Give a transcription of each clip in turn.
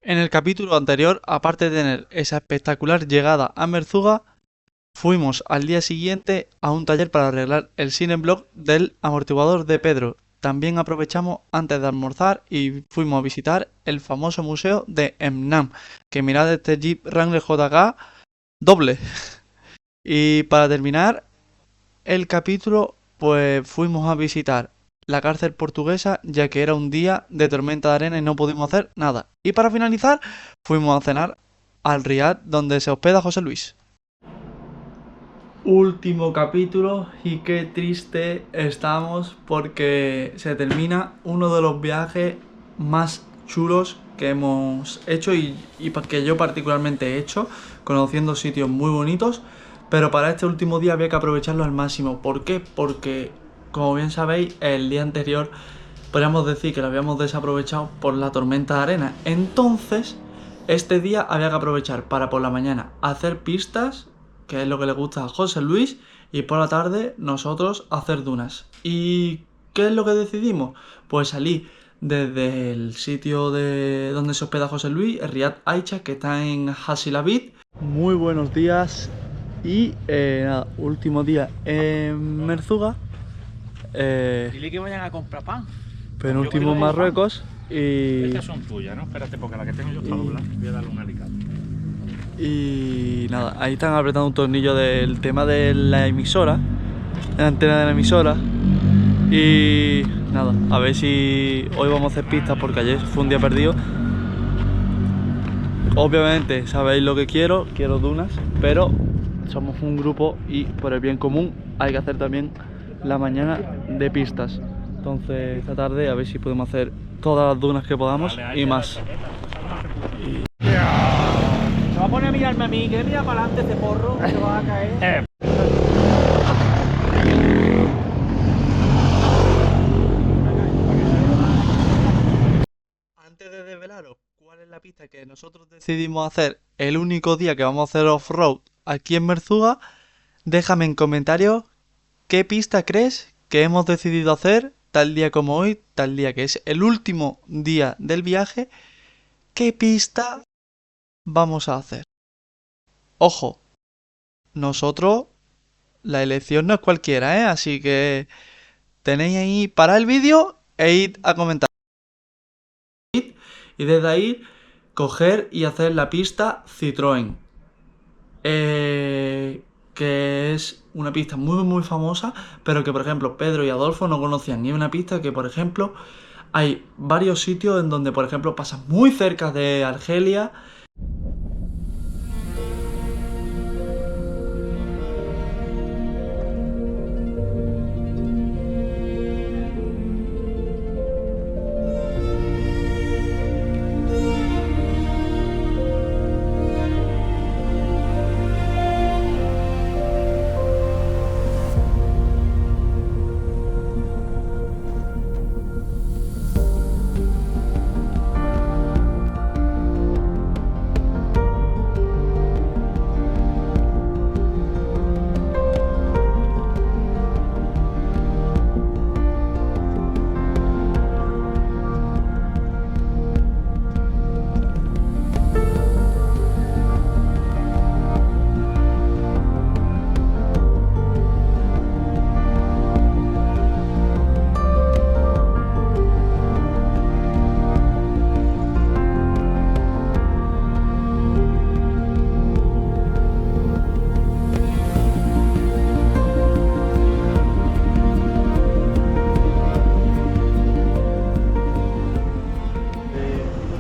En el capítulo anterior, aparte de tener esa espectacular llegada a Merzuga, fuimos al día siguiente a un taller para arreglar el Cineblock del amortiguador de Pedro. También aprovechamos antes de almorzar y fuimos a visitar el famoso museo de Emnam, que mirad este Jeep Wrangler JK doble. Y para terminar el capítulo, pues fuimos a visitar la cárcel portuguesa, ya que era un día de tormenta de arena y no pudimos hacer nada. Y para finalizar, fuimos a cenar al Riad donde se hospeda José Luis. Último capítulo y qué triste estamos porque se termina uno de los viajes más chulos que hemos hecho y que yo particularmente he hecho, conociendo sitios muy bonitos, pero para este último día había que aprovecharlo al máximo. ¿Por qué? Porque, como bien sabéis, el día anterior podríamos decir que lo habíamos desaprovechado por la tormenta de arena. Entonces, este día había que aprovechar para por la mañana hacer pistas, que es lo que le gusta a José Luis, y por la tarde nosotros hacer dunas. ¿Y qué es lo que decidimos? Pues salir desde el sitio de donde se hospeda José Luis, el Riad Aicha, que está en Hasilavit. Muy buenos días y nada, último día en Merzuga. Dile que vayan a comprar pan. Penúltimo en Marruecos y... Estas son tuyas, ¿no? Espérate, porque la que tengo yo está doblada. Voy a darle un alicate. Y nada, ahí están apretando un tornillo del tema de la emisora, la antena de la emisora. Y nada, a ver si hoy vamos a hacer pistas porque ayer fue un día perdido. Obviamente sabéis lo que quiero dunas, pero somos un grupo y por el bien común hay que hacer también la mañana de pistas. Entonces esta tarde a ver si podemos hacer todas las dunas que podamos y más. Se va a poner a mirarme a mí, que mira para adelante este porro, se va a caer. Antes de desvelaros cuál es la pista que nosotros decidimos hacer el único día que vamos a hacer off-road aquí en Merzuga, déjame en comentarios qué pista crees que hemos decidido hacer tal día como hoy, tal día que es el último día del viaje, qué pista vamos a hacer. Ojo, nosotros, la elección no es cualquiera, ¿eh? Así que tenéis ahí para el vídeo e id a comentar. Y desde ahí coger y hacer la pista Citroën. Que es una pista muy famosa, pero que por ejemplo Pedro y Adolfo no conocían. Ni una pista que por ejemplo hay varios sitios en donde por ejemplo pasa muy cerca de Argelia.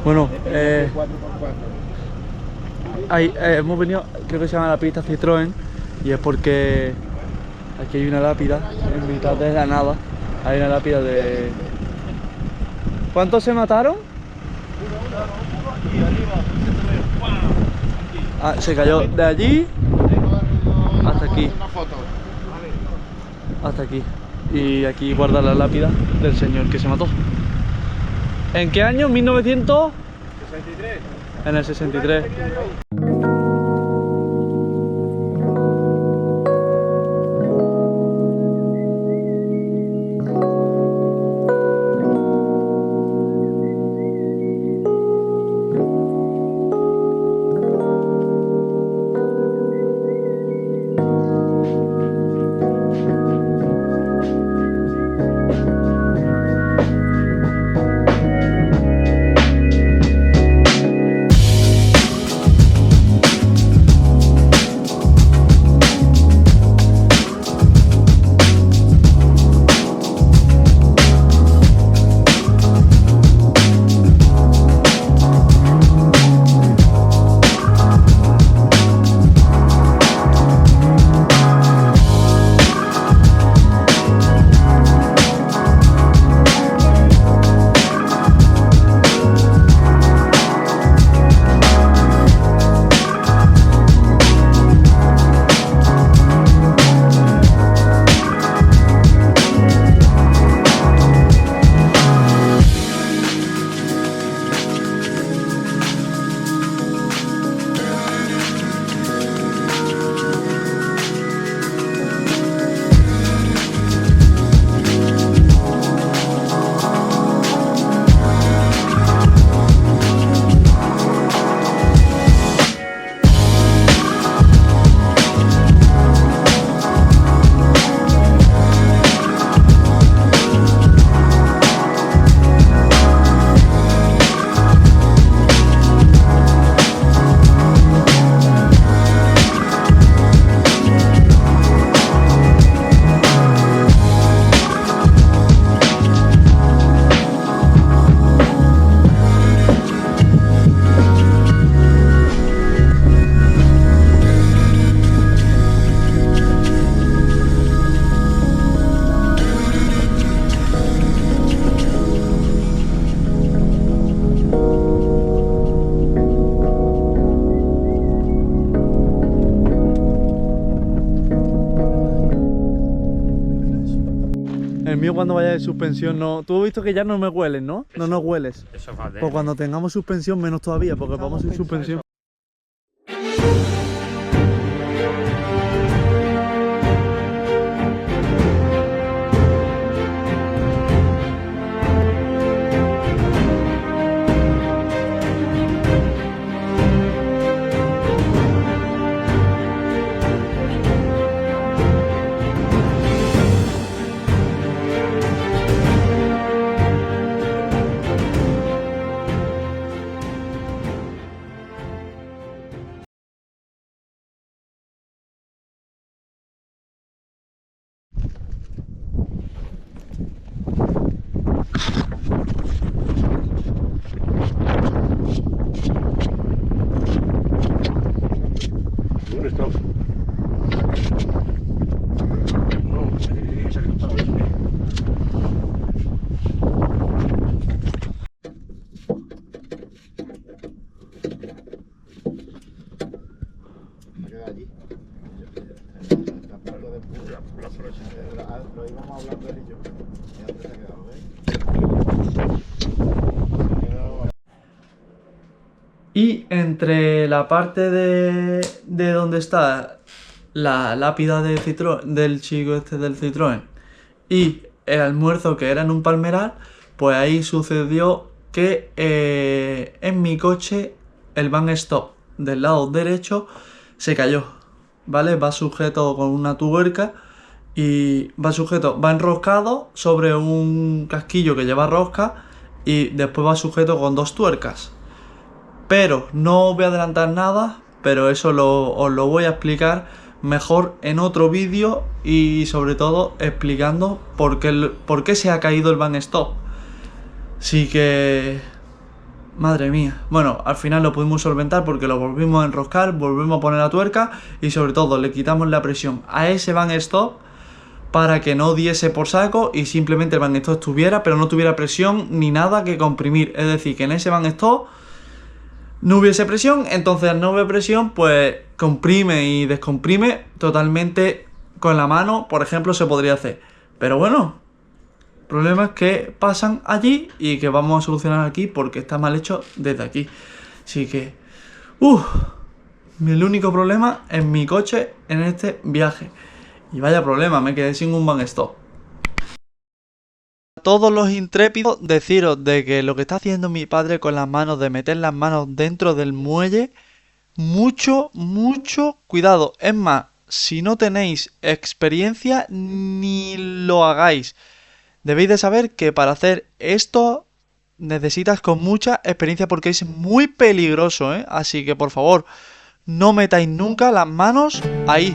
Bueno, hemos venido, creo que se llama la pista Citroën, y es porque aquí hay una lápida en mitad de la nada. Hay una lápida de... ¿Cuántos se mataron? Ah, se cayó de allí hasta aquí. Hasta aquí. Y aquí guarda la lápida del señor que se mató. ¿En qué año? 1963. En el 63. El mío cuando vaya de suspensión no... Tú has visto que ya no me hueles, ¿no? No nos hueles. Eso es de... Pues cuando tengamos suspensión menos todavía, porque vamos sin suspensión. Lo íbamos hablando él y yo. ¿Y dónde se ha quedado, Y entre la parte de donde está la lápida de del chico este del Citroën y el almuerzo que era en un palmeral, pues ahí sucedió que en mi coche el van stop del lado derecho se cayó, ¿vale? Va sujeto con una tuerca y va enroscado sobre un casquillo que lleva rosca y después va sujeto con dos tuercas. Pero no voy a adelantar nada, pero eso os lo voy a explicar mejor en otro vídeo y sobre todo explicando por qué se ha caído el van stop. Así que... madre mía. Bueno, al final lo pudimos solventar porque lo volvimos a enroscar, volvimos a poner la tuerca y sobre todo le quitamos la presión a ese van stop para que no diese por saco y simplemente el van stop estuviera, pero no tuviera presión ni nada que comprimir. Es decir, que en ese van stop no hubiese presión, entonces al no haber presión, pues comprime y descomprime totalmente con la mano, por ejemplo, se podría hacer. Pero bueno, problemas que pasan allí y que vamos a solucionar aquí porque está mal hecho desde aquí. Así que, el único problema es mi coche en este viaje. Y vaya problema, me quedé sin un van stop. Todos los intrépidos, deciros de que lo que está haciendo mi padre con las manos, de meter las manos dentro del muelle, mucho cuidado. Es más, si no tenéis experiencia, ni lo hagáis. Debéis de saber que para hacer esto necesitas con mucha experiencia porque es muy peligroso, ¿eh? Así que por favor, no metáis nunca las manos ahí.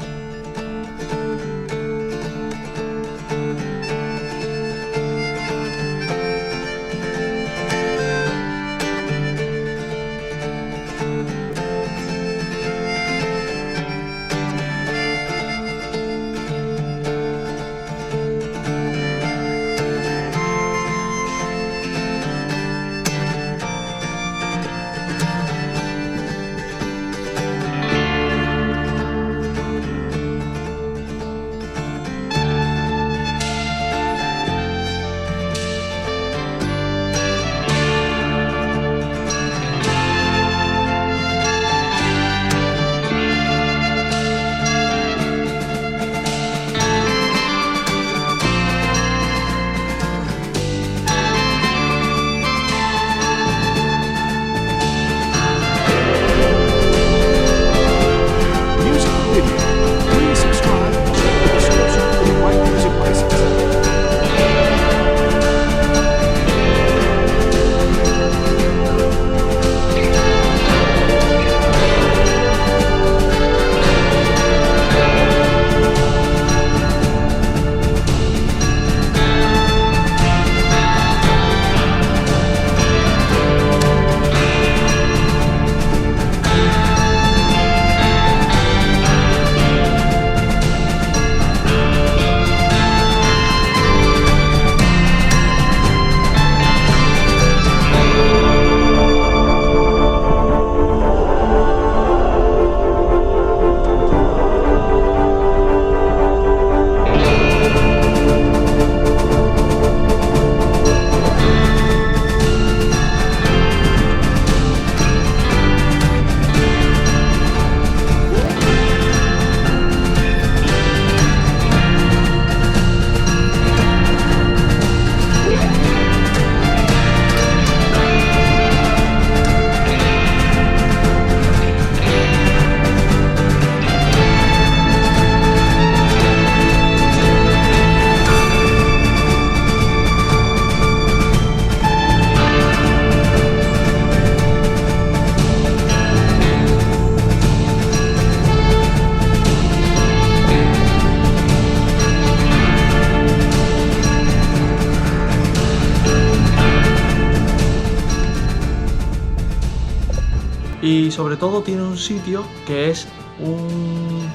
Y sobre todo tiene un sitio que es un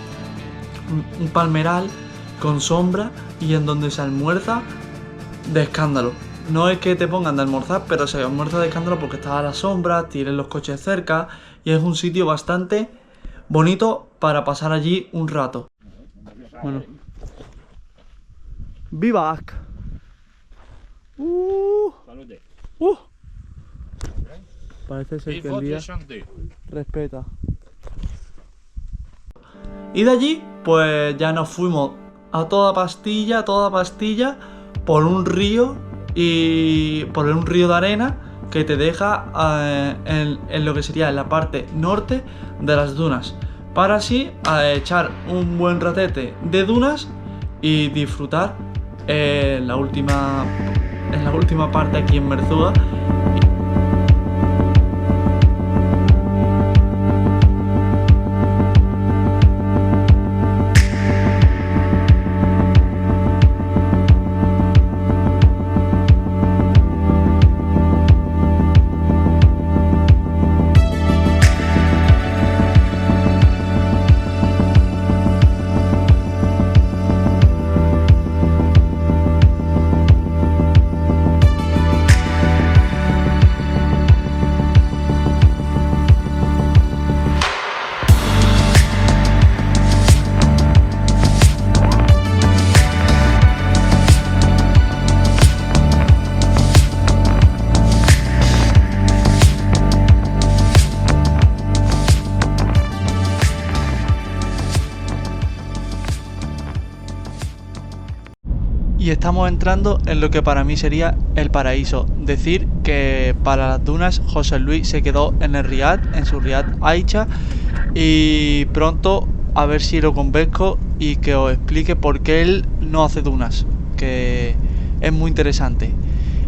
palmeral con sombra y en donde se almuerza de escándalo. No es que te pongan de almorzar, pero se almuerza de escándalo porque está a la sombra, tienen los coches cerca y es un sitio bastante bonito para pasar allí un rato. Bueno. ¡Vivac! Parece ser que el día respeta. Y de allí, pues ya nos fuimos a toda pastilla, por un río y por un río de arena que te deja en lo que sería la parte norte de las dunas, para así echar un buen ratete de dunas y disfrutar en la última parte aquí en Merzúa. Y estamos entrando en lo que para mí sería el paraíso. Decir que para las dunas José Luis se quedó en el Riad, en su Riad Aicha, y pronto a ver si lo convenzco y que os explique por qué él no hace dunas, que es muy interesante.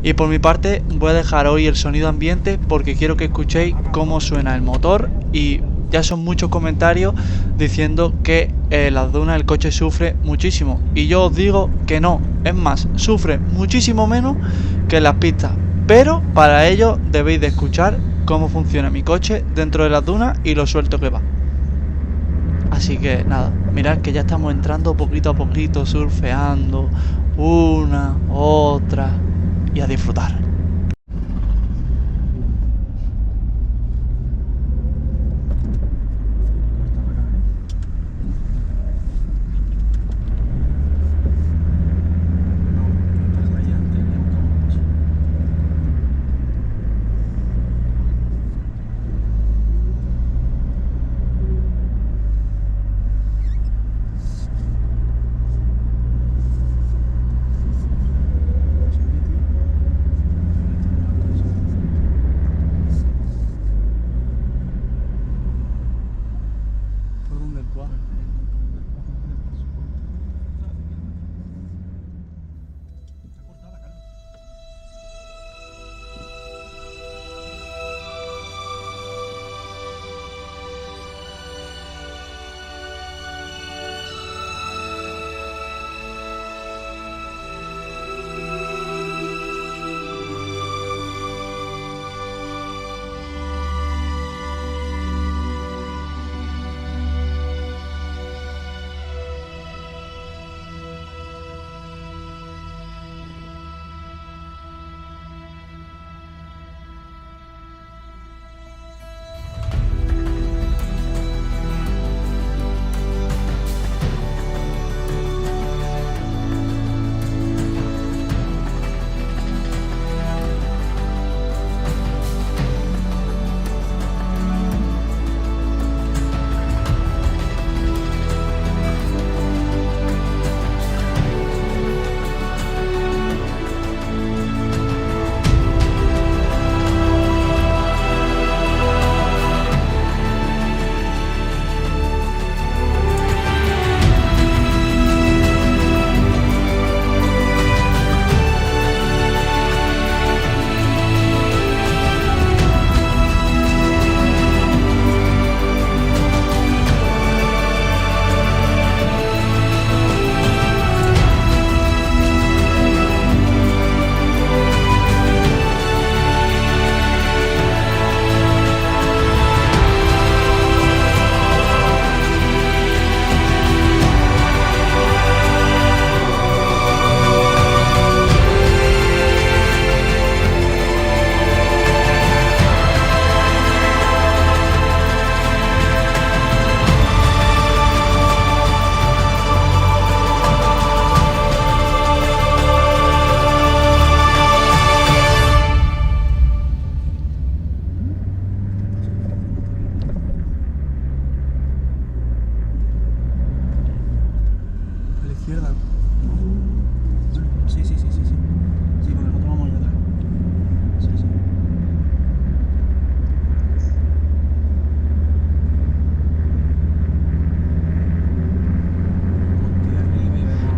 Y por mi parte voy a dejar hoy el sonido ambiente porque quiero que escuchéis cómo suena el motor, y ya son muchos comentarios diciendo que las dunas el coche sufre muchísimo, y yo os digo que no, es más, sufre muchísimo menos que en las pistas, pero para ello debéis de escuchar cómo funciona mi coche dentro de las dunas y lo suelto que va. Así que nada, mirad que ya estamos entrando poquito a poquito, surfeando una, otra y a disfrutar.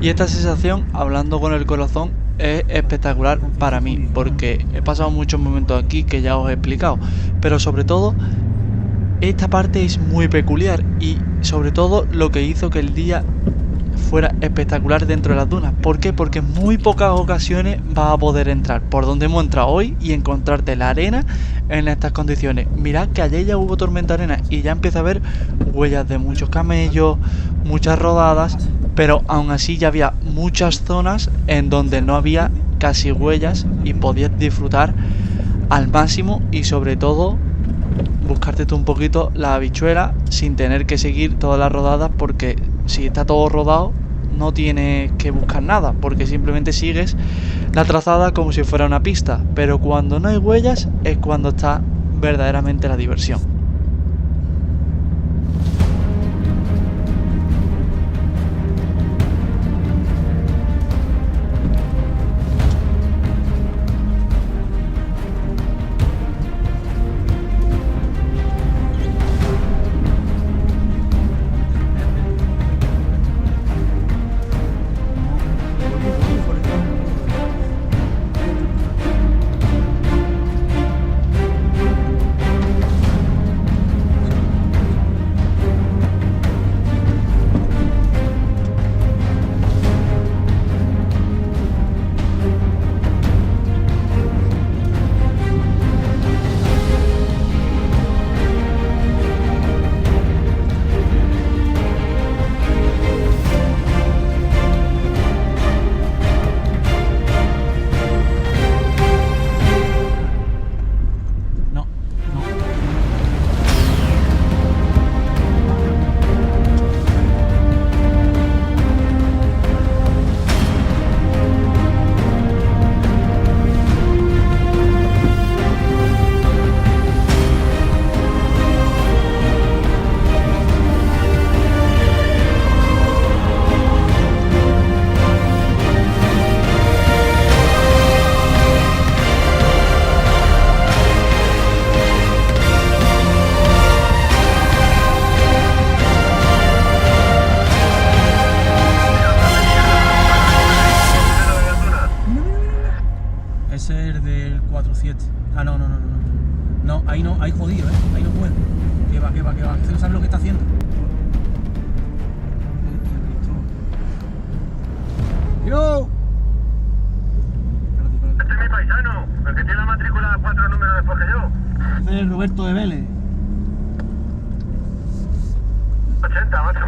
Y esta sensación, hablando con el corazón, es espectacular para mí, porque he pasado muchos momentos aquí que ya os he explicado, pero sobre todo esta parte es muy peculiar y sobre todo lo que hizo que el día fuera espectacular dentro de las dunas. ¿Por qué? Porque en muy pocas ocasiones vas a poder entrar por donde hemos entrado hoy y encontrarte la arena en estas condiciones. Mirad que ayer ya hubo tormenta de arena y ya empieza a haber huellas de muchos camellos, muchas rodadas, pero aún así ya había muchas zonas en donde no había casi huellas y podías disfrutar al máximo y sobre todo buscarte tú un poquito la habichuela sin tener que seguir todas las rodadas, porque si está todo rodado no tienes que buscar nada, porque simplemente sigues la trazada como si fuera una pista, pero cuando no hay huellas es cuando está verdaderamente la diversión. Ese es el del 4-7. Ah, no. No, ahí no, ahí jodido, ahí no puedo. Que va. Este no sabe lo que está haciendo. ¡Yo! Este es mi paisano, el que tiene la matrícula 4 números después que yo. Este es el Roberto de Vélez. 80, macho.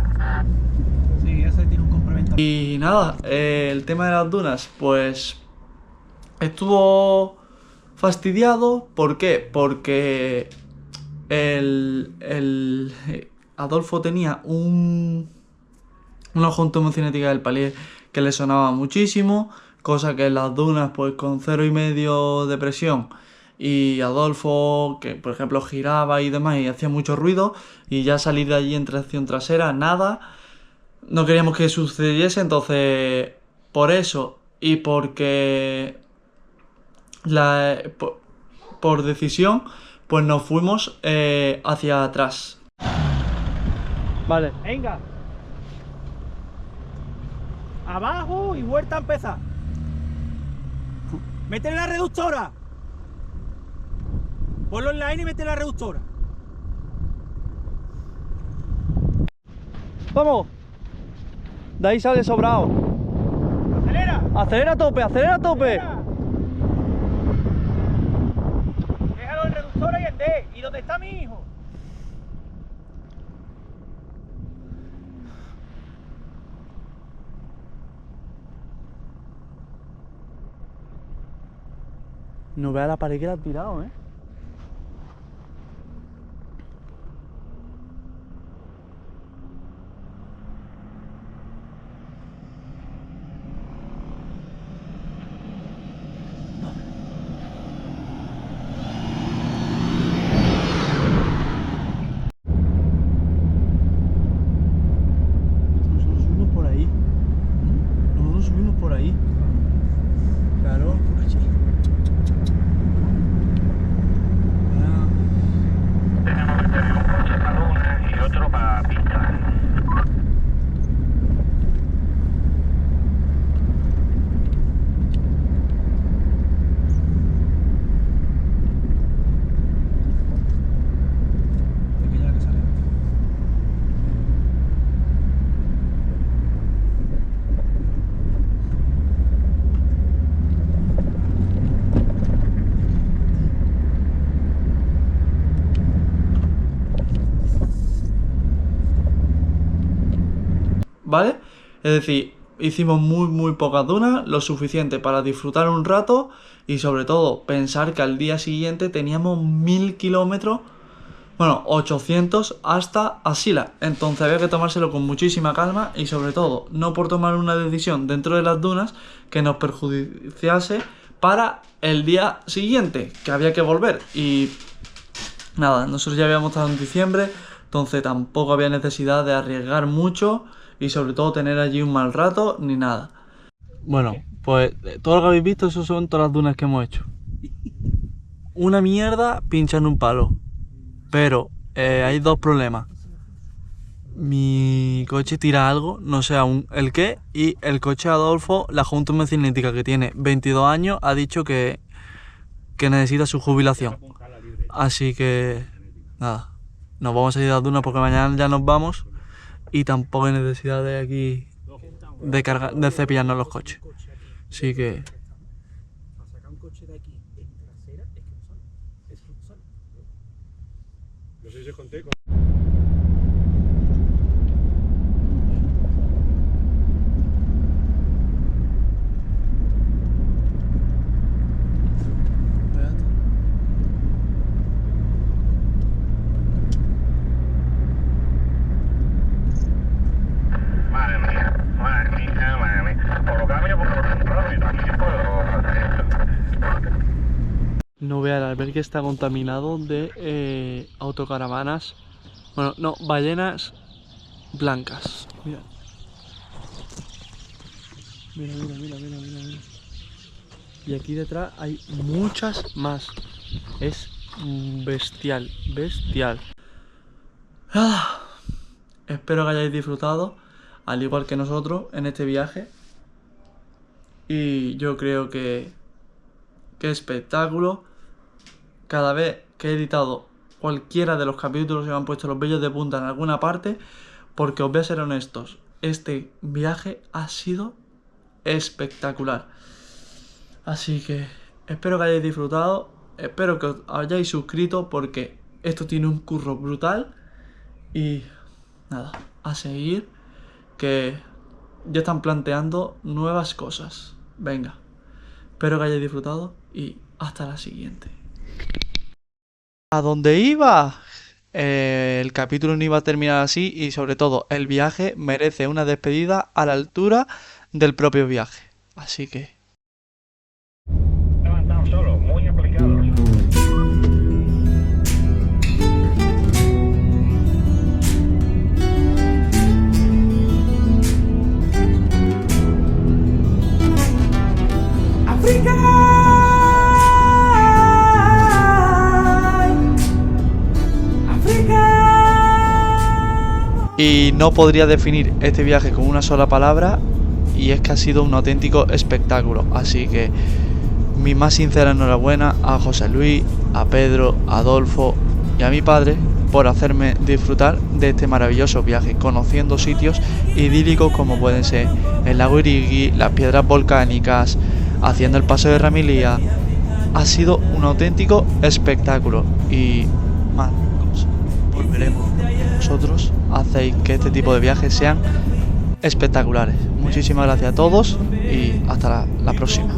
Sí, ese tiene un complemento. Y nada, el tema de las dunas, pues estuvo fastidiado. ¿Por qué? Porque el Adolfo tenía una junta hemocinética del palier que le sonaba muchísimo, cosa que en las dunas pues con 0,5 de presión y Adolfo que por ejemplo giraba y demás y hacía mucho ruido, y ya salir de allí en tracción trasera, nada, no queríamos que sucediese. Entonces por eso y porque por decisión pues nos fuimos hacia atrás. Vale. Venga. Abajo y vuelta a empezar. Métele la reductora. Ponlo online y métele la reductora. Vamos. De ahí sale sobrado. ¡Acelera! Acelera a tope, acelera a tope. ¡Acelera! Déjalo en reductora y en D. ¿Y dónde está mi hijo? No vea la pared que la ha tirado, Nosotros subimos por ahí. Nosotros subimos por ahí. Claro. ¿vale? Es decir, hicimos muy pocas dunas, lo suficiente para disfrutar un rato y sobre todo pensar que al día siguiente teníamos 1000 kilómetros, bueno, 800 hasta Asila. Entonces había que tomárselo con muchísima calma y sobre todo no por tomar una decisión dentro de las dunas que nos perjudiciase para el día siguiente, que había que volver. Y nada, nosotros ya habíamos estado en diciembre, entonces tampoco había necesidad de arriesgar mucho y sobre todo tener allí un mal rato ni nada. Bueno, pues todo lo que habéis visto, eso son todas las dunas que hemos hecho. Una mierda pinchando un palo. Pero hay dos problemas. Mi coche tira algo, no sé aún el qué, y el coche de Adolfo, la Junta Cinética, que tiene 22 años, ha dicho que necesita su jubilación. Así que nada, nos vamos a ir a las dunas porque mañana ya nos vamos y tampoco hay necesidad de aquí de cepillarnos los coches. Así que Para sacar un coche de aquí en trasera es que no sale. Es que no sale. No sé si os conté. no vea el albergue está contaminado de autocaravanas. Bueno, no, ballenas blancas. Mira. Mira. Y aquí detrás hay muchas más. Es bestial. Espero que hayáis disfrutado, al igual que nosotros, en este viaje. Y yo creo que espectáculo. Cada vez que he editado cualquiera de los capítulos se me han puesto los vellos de punta en alguna parte, porque os voy a ser honestos, este viaje ha sido espectacular. Así que espero que hayáis disfrutado, espero que os hayáis suscrito, porque esto tiene un curro brutal. Y nada, a seguir, que ya están planteando nuevas cosas. Venga, espero que hayáis disfrutado y hasta la siguiente. ¿A dónde iba? El capítulo no iba a terminar así y sobre todo el viaje merece una despedida a la altura del propio viaje. Así que... Levantado solo, muy aplicados. Y no podría definir este viaje con una sola palabra, y es que ha sido un auténtico espectáculo. Así que mi más sincera enhorabuena a José Luis, a Pedro, a Adolfo y a mi padre por hacerme disfrutar de este maravilloso viaje, conociendo sitios idílicos como pueden ser el lago Irigui, las piedras volcánicas, haciendo el paso de Ramilía. Ha sido un auténtico espectáculo y más cosas volveremos. Vosotros hacéis que este tipo de viajes sean espectaculares. Muchísimas gracias a todos y hasta la próxima.